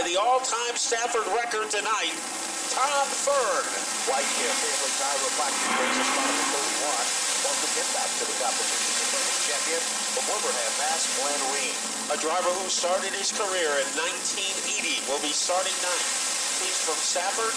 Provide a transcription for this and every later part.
the all-time Stafford record tonight, Tom Fern. White Care Family Chiropractic brings us down to 31. Welcome him back to the competition. Check-in from Wilbraham, Mass. Glenn Ream. A driver who started his career in 1980 will be starting ninth. He's from Stafford.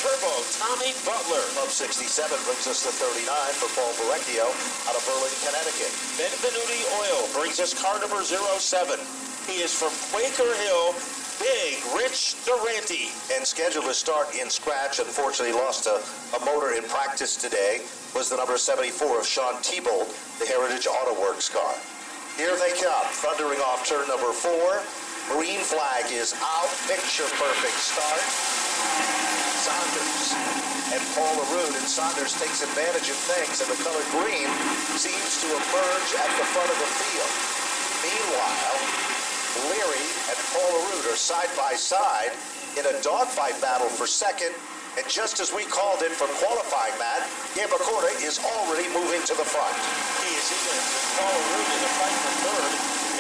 Turbo Tommy Butler. Club 67 brings us to 39 for Paul Verrecchio out of Berlin, Connecticut. Benvenuti Oil brings us car number 07. He is from Quaker Hill. Big Rich Durante. And scheduled to start in scratch, unfortunately lost a motor in practice today, was the number 74 of Sean Thibault, the Heritage Auto Works car. Here they come, thundering off turn number 4. Green flag is out, picture perfect start. Saunders and Paul LaRue, and Saunders takes advantage of things, and the color green seems to emerge at the front of the field. Meanwhile, Leary and Paul LaRue are side by side in a dogfight battle for second, and just as we called it for qualifying, Matt, Gambacorta is already moving to the front. He is eager to Paul LaRue in the fight for third,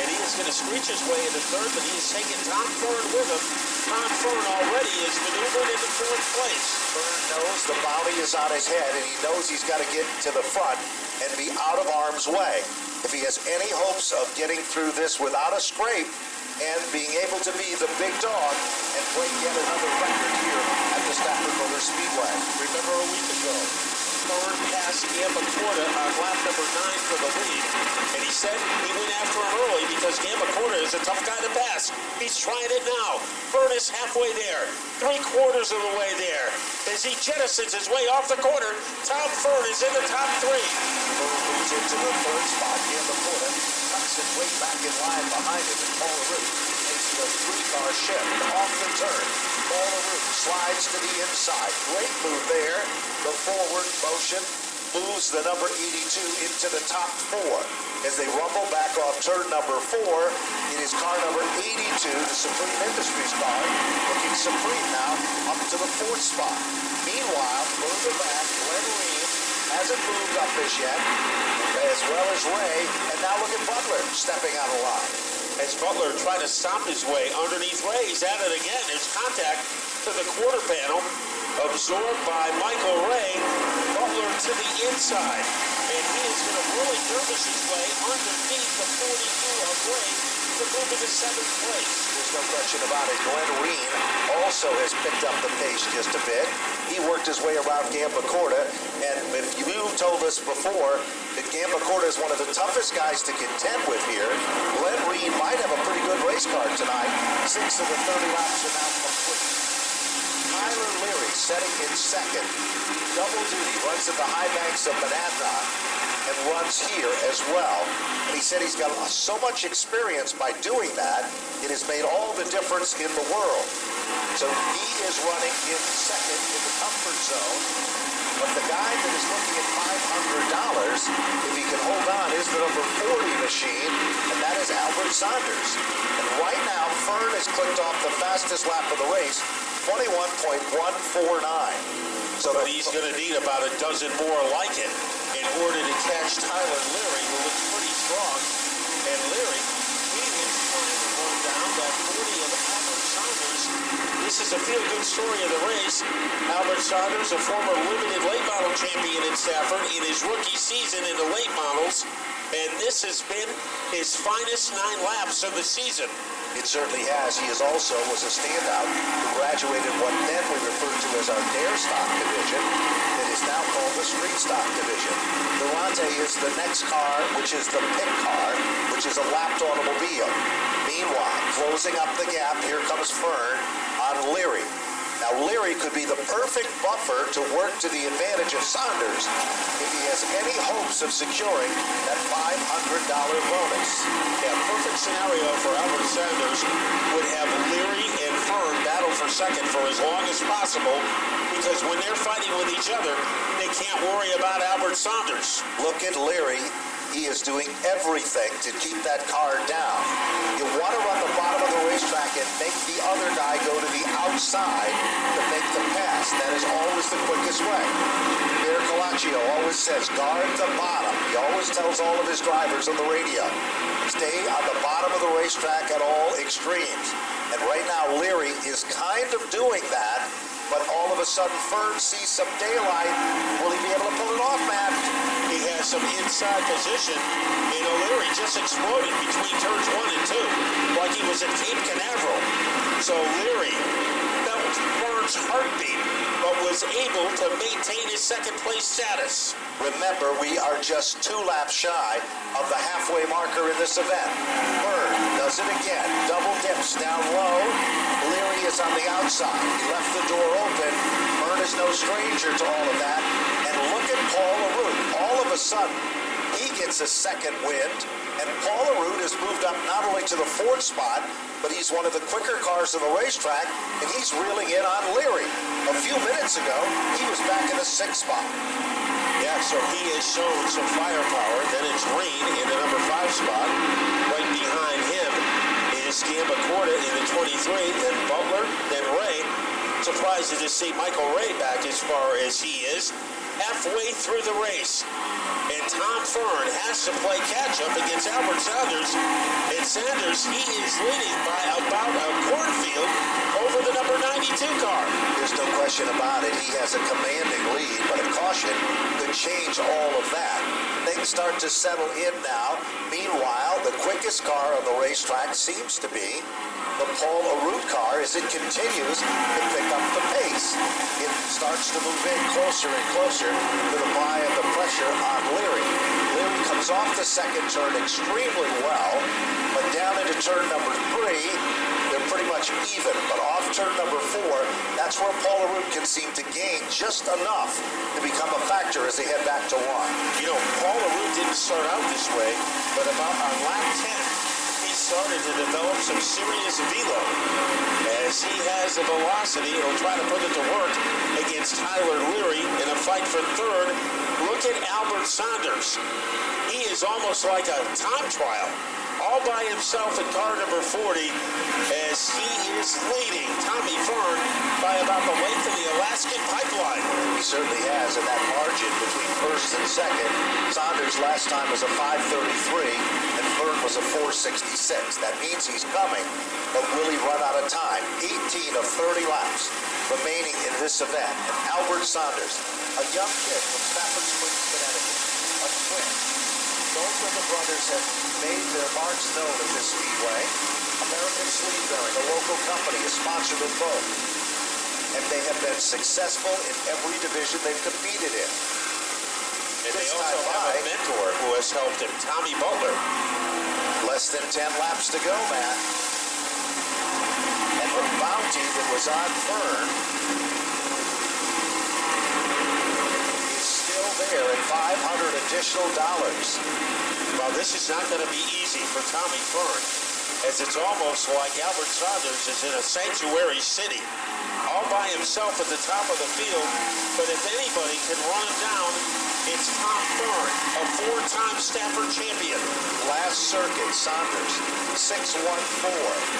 and he is going to screech his way into third, but he is taking Tom Fern with him. Tom Fern already is maneuvered into fourth place. Fern knows the bounty is on his head, and he knows he's got to get to the front and be out of harm's way. If he has any hopes of getting through this without a scrape and being able to be the big dog and break yet another record here at the Stafford Motor Speedway. Remember a week ago, Fern passed Gambacorta on lap number 9 for the lead, and he said he went after him early because Gambacorta is a tough guy to pass. He's trying it now. Fern is halfway there, 3/4 of the way there. As he jettisons his way off the corner, Tom Fern is in the top 3. Fern moves into the third spot. Gambacorta tucks it way back in line behind him, and Paul LaRue takes the 3-car shift off the turn. Paul LaRue slides to the inside. Great move there. The forward motion moves the number 82 into the top 4. As they rumble back off turn number 4, it is car number 82, the Supreme Industries car, looking supreme now up to the 4th spot. Meanwhile, further back, Glenn Ream hasn't moved up this yet, as well as Ray, and now look at Butler stepping out of line. As Butler tried to stop his way underneath Ray, he's at it again. There's contact to the quarter panel, absorbed by Michael Ray. Butler to the inside, and he is going to really dervish his way underneath the 42 of Ray to move into 7th place. There's no question about it. Glenn Ream also has picked up the pace just a bit. He worked his way around Gambacorta, and if you told us before that Gambacorta is one of the toughest guys to contend with here, Glenn Ream might have a pretty good race car tonight. 6 of the 30 laps are now complete. Tyler Leary setting in second. Double duty, runs at the high banks of Monadnock and runs here as well. And he said he's got so much experience by doing that, it has made all the difference in the world. So he is running in second in the comfort zone. But the guy that is looking at $500, if he can hold on, is the number 40 machine, and that is Albert Saunders. And right now, Fern has clicked off the fastest lap of the race, 21.149. So but he's going to need about a dozen more like it in order to catch Tyler Leary, who looks pretty strong. And Leary, he is trying to run down that 40 of Albert Saunders. This is a feel-good story of the race. Albert Saunders, a former limited late model champion in Stafford in his rookie season in the late models. And this has been his finest 9 laps of the season. It certainly has. He is also was a standout who graduated what then we referred to as our dare stock division that is now called the street stock division. Durante is the next car, which is the pit car, which is a lapped automobile. Meanwhile, closing up the gap, here comes Fern on Leary. Now, Leary could be the perfect buffer to work to the advantage of Saunders if he has any hopes of securing that $500 bonus. Yeah, perfect scenario for Albert Saunders would have Leary and Fern battle for second for as long as possible, because when they're fighting with each other, they can't worry about Albert Saunders. Look at Leary. He is doing everything to keep that car down. You want to run the bottom of the racetrack and make the other guy go to the outside to make the pass. That is always the quickest way. Mayor Colaccio always says, guard the bottom. He always tells all of his drivers on the radio, stay on the bottom of the racetrack at all extremes. And right now, Leary is kind of doing that, but all of a sudden, Fern sees some daylight. Will he be able to pull it off, Matt? He has some inside position, and O'Leary just exploded between turns 1 and 2, like he was at Cape Canaveral. So Leary felt Fern's heartbeat, but was able to maintain his second-place status. Remember, we are just 2 laps shy of the halfway marker in this event. Fern does it again. Double dips down low. Leary is on the outside. He left the door open. Fern is no stranger to all of that. And look at Paul LaRue. All of a sudden, he gets a second wind, and Paul LaRue has moved up not only to the 4th spot, but he's one of the quicker cars on the racetrack, and he's reeling in on Leary. A few minutes ago, he was back in the 6th spot. Yeah, so he has shown some firepower. Then it's Green in the number 5 spot. Right behind him is Gambacorta in the 23, then Butler, then Ray. Surprised to see Michael Ray back as far as he is. Halfway through the race, and Tom Fern has to play catch-up against Albert Sanders, and Sanders, he is leading by about a cornfield over the number 92 car. There's no question about it. He has a commanding lead, but a caution could change all of that. Things start to settle in now. Meanwhile, the quickest car on the racetrack seems to be the Paul LaRue car as it continues to pick up the pace. It starts to move in closer and closer to the buy of the pressure on Leary. Leary comes off the second turn extremely well, but down into turn number 3, they're pretty much even. But off turn number 4, that's where Paul LaRue can seem to gain just enough to become a factor as they head back to 1. You know, Paul LaRue didn't start out this way, but about on lap 10, started to develop some serious velo. As he has the velocity, he'll try to put it to work against Tyler Leary in a fight for 3rd. Look at Albert Sanders. He is almost like a time trial, all by himself in car number 40, as he is leading Tommy Fern by about the length of the Alaskan pipeline. He certainly has, in that margin between 1st and 2nd. Sanders last time was a 5:33, and Fern was a 4:66. That means he's coming, but will he run out of time? 18 of 30 laps remaining in this event. And Albert Sanders, a young kid from Stafford, Connecticut, a twin. Both of the brothers have made their marks known at this speedway. American Sleeve Bearing, a local company, is sponsored them both. And they have been successful in every division they've competed in. And they also have a mentor who has helped him, Tommy Butler. Less than 10 laps to go, Matt. And the bounty that was on Fern is still there at $500 additional. Well, this is not going to be easy for Tommy Fern, as it's almost like Albert Sanders is in a sanctuary city, all by himself at the top of the field. But if anybody can run him down, it's Tom Fern, a 4-time Stafford champion. Last circuit, Sanders, 6:14,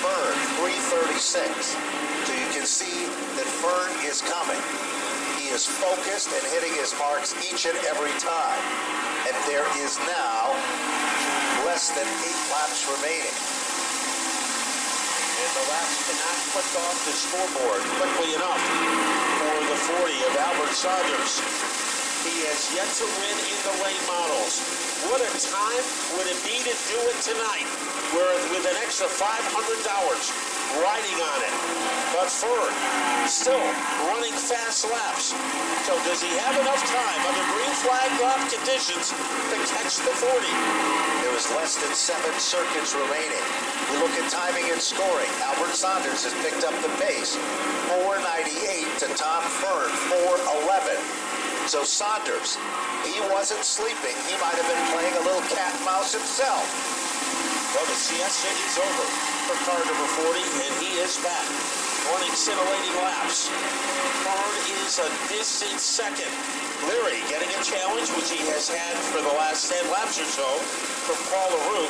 Fern, 3:36. So you can see that Fern is coming. He is focused and hitting his marks each and every time. And there is now less than 8 laps remaining. And the laps cannot click off the scoreboard quickly enough for the 40 of Albert Sanders. He has yet to win in the late models. What a time would it be to do it tonight, with an extra $500 riding on it. But Fern still running fast laps. So does he have enough time under green flag lap conditions to catch the 40? There is less than 7 circuits remaining. We look at timing and scoring. Albert Sanders has picked up the pace. 4:98 to Tom Fern, 4:11. So Sanders, he wasn't sleeping. He might have been playing a little cat and mouse himself. Well, the siesta is over for car number 40, and he is back, running scintillating laps. Fern is a distant second. Leary getting a challenge, which he has had for the last 10 laps or so, from Paul LaRue.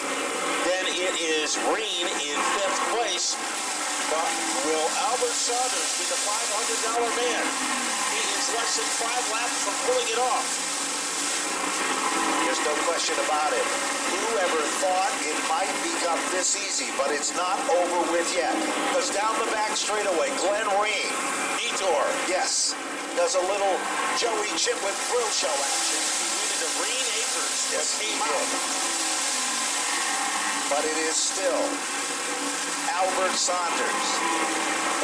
Then it is Green in 5th place. But will Albert Sanders be the $500 man? He is less than 5 laps from pulling it off. There's no question about it. Whoever thought it might become this easy, but it's not over with yet. Because down the back straightaway, Glenn Reen, detour, yes, does a little Joey Chitwood thrill show action. He went into Green Acres. Yes, he came did. out. But it is still Albert Saunders.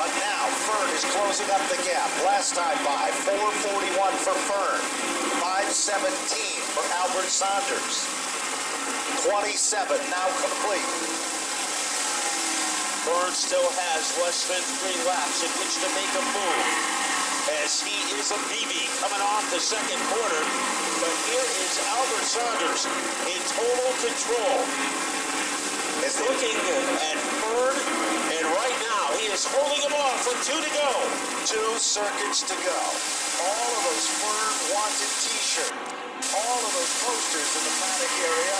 But now Fern is closing up the gap. Last time by 4:41 for Fern, 5:17 for Albert Saunders. 27 now complete. Fern still has less than 3 laps in which to make a move, as he is a BB coming off the second quarter. But here is Albert Saunders in total control. Is Looking at Fern, and right now he is holding him off with 2 to go. 2 circuits to go. All of those Fern wanted t-shirts, all of those posters in the paddock area,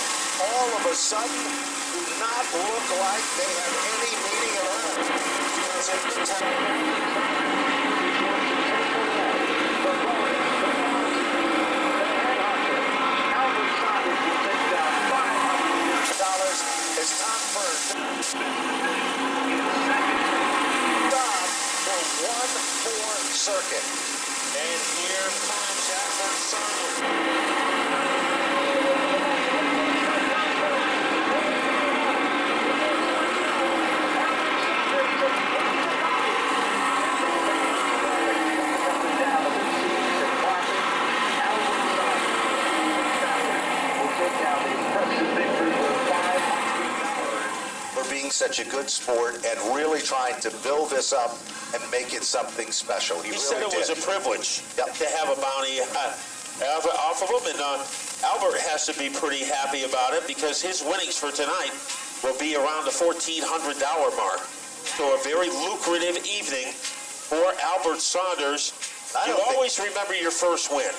all of a sudden do not look like they have any meaning at all. Because every as Tom Fern job for one more circuit. And here comes Albert Saunders. Being such a good sport and really trying to build this up and make it something special. He really said it was a privilege to have a bounty off of him, and Albert has to be pretty happy about it because his winnings for tonight will be around the $1,400 mark. So a very lucrative evening for Albert Saunders. You always remember your first win,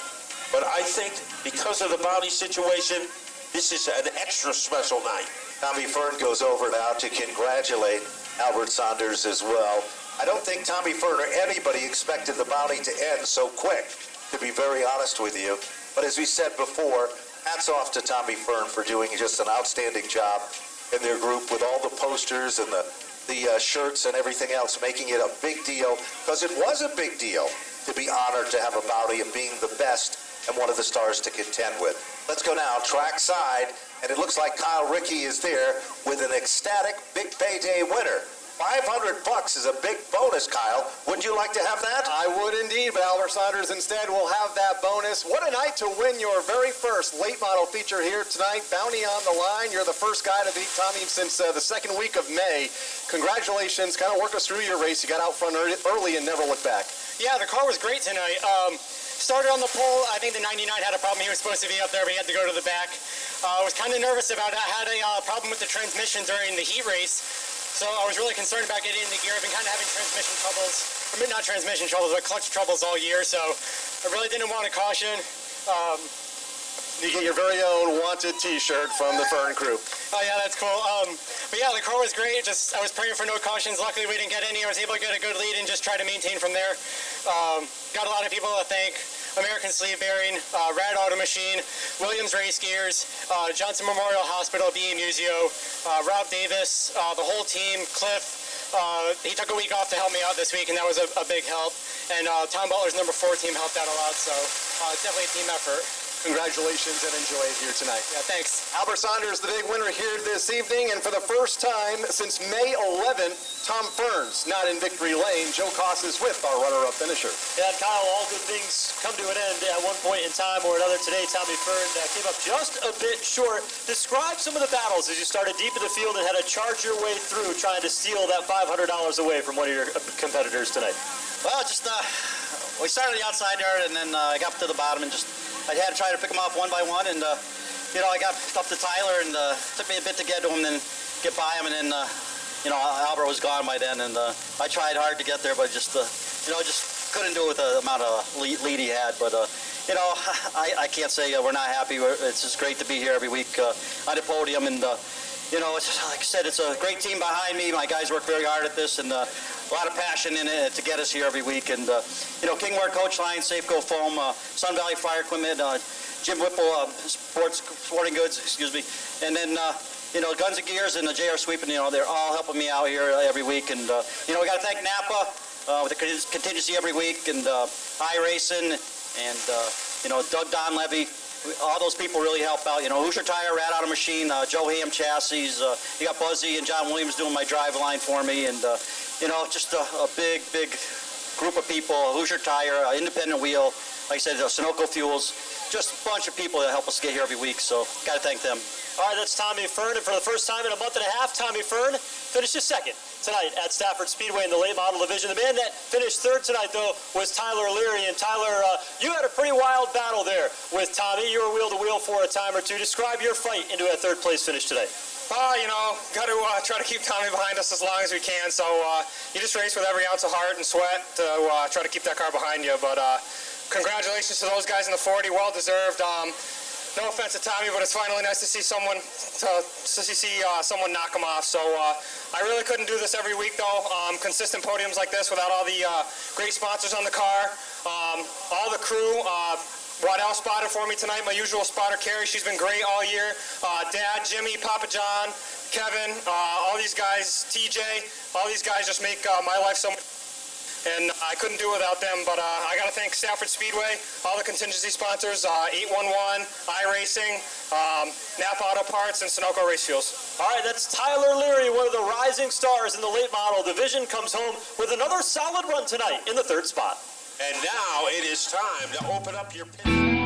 but I think because of the bounty situation, this is an extra special night. Tommy Fern goes over now to congratulate Albert Saunders as well. I don't think Tommy Fern or anybody expected the bounty to end so quick, to be very honest with you. But as we said before, hats off to Tommy Fern for doing just an outstanding job in their group with all the posters and the shirts and everything else, making it a big deal, because it was a big deal to be honored to have a bounty and being the best and one of the stars to contend with. Let's go now trackside, and it looks like Kyle Rickey is there with an ecstatic big payday winner. $500 is a big bonus, Kyle. Would you like to have that? I would indeed, but Albert Saunders instead will have that bonus. What a night to win your very first late model feature here tonight. Bounty on the line. You're the first guy to beat Tommy since the second week of May. Congratulations. Kind of work us through your race. You got out front early and never looked back. Yeah, the car was great tonight. Started on the pole. I think the 99 had a problem. He was supposed to be up there, but he had to go to the back. I was kind of nervous about it. I had a problem with the transmission during the heat race, so I was really concerned about getting in the gear. I've been kind of having transmission troubles, or not transmission troubles, but clutch troubles all year, so I really didn't want to caution. You get your very own wanted t-shirt from the Fern crew. Oh yeah, that's cool. But yeah, the car was great. Just I was praying for no cautions. Luckily we didn't get any. I was able to get a good lead and just try to maintain from there. Got a lot of people to thank. American Sleeve Bearing, Rad Auto Machine, Williams Race Gears, Johnson Memorial Hospital, BA Museo, Rob Davis, the whole team, Cliff. He took a week off to help me out this week, and that was a big help. And Tom Butler's number 4 team helped out a lot, so definitely a team effort. Congratulations and enjoy it here tonight. Yeah, thanks. Albert Saunders, the big winner here this evening, and for the first time since May 11th, Tom Fern's not in victory lane. Joe Koss is with our runner-up finisher. Yeah, Kyle, all good things come to an end at one point in time or another today. Tommy Fern came up just a bit short. Describe some of the battles as you started deep in the field and had to charge your way through trying to steal that $500 away from one of your competitors tonight. Well, just we started on the outside there, and then I got up to the bottom and just I had to try to pick them off one by one, and you know, I got up to Tyler, and took me a bit to get to him, then get by him, and then you know, Albert was gone by then, and I tried hard to get there, but just you know, just couldn't do it with the amount of lead he had. But you know, I can't say we're not happy. It's just great to be here every week on the podium, and you know, it's, like I said, it's a great team behind me. My guys work very hard at this, and a lot of passion in it to get us here every week. And, you know, Kingware Coach Line, Safeco Foam, Sun Valley Fire Equipment, Jim Whipple, Sporting Goods, excuse me. And then, you know, Guns and Gears and the JR Sweeping, you know, they're all helping me out here every week. And, you know, we got to thank Napa with the contingency every week, and iRacing, and, you know, Doug Don Levy. All those people really help out. You know, Hoosier Tire, Rat Auto Machine, Joe Ham Chassis. You got Buzzy and John Williams doing my drive line for me. And, you know, just a big, big group of people. Hoosier Tire, Independent Wheel, like I said, Sunoco Fuels. Just a bunch of people that help us get here every week. So, got to thank them. All right, that's Tommy Fern, and for the first time in a month and a half, Tommy Fern finished his second tonight at Stafford Speedway in the late model division. The man that finished third tonight, though, was Tyler Leary. And Tyler, you had a pretty wild battle there with Tommy. You were wheel to wheel for a time or two. Describe your fight into a third place finish today. You know, got to try to keep Tommy behind us as long as we can. So you just race with every ounce of heart and sweat to try to keep that car behind you. But congratulations to those guys in the 40, well deserved. No offense to Tommy, but it's finally nice to see someone someone knock him off. So I really couldn't do this every week, though. Consistent podiums like this without all the great sponsors on the car. All the crew. Waddell spotted for me tonight. My usual spotter, Carrie. She's been great all year. Dad, Jimmy, Papa John, Kevin, all these guys, TJ, all these guys just make my life so much. And I couldn't do it without them, but I got to thank Stafford Speedway, all the contingency sponsors, 811, iRacing, Napa Auto Parts, and Sunoco Race Fuels. All right, that's Tyler Leary, one of the rising stars in the late model division, comes home with another solid run tonight in the third spot. And now it is time to open up your pit.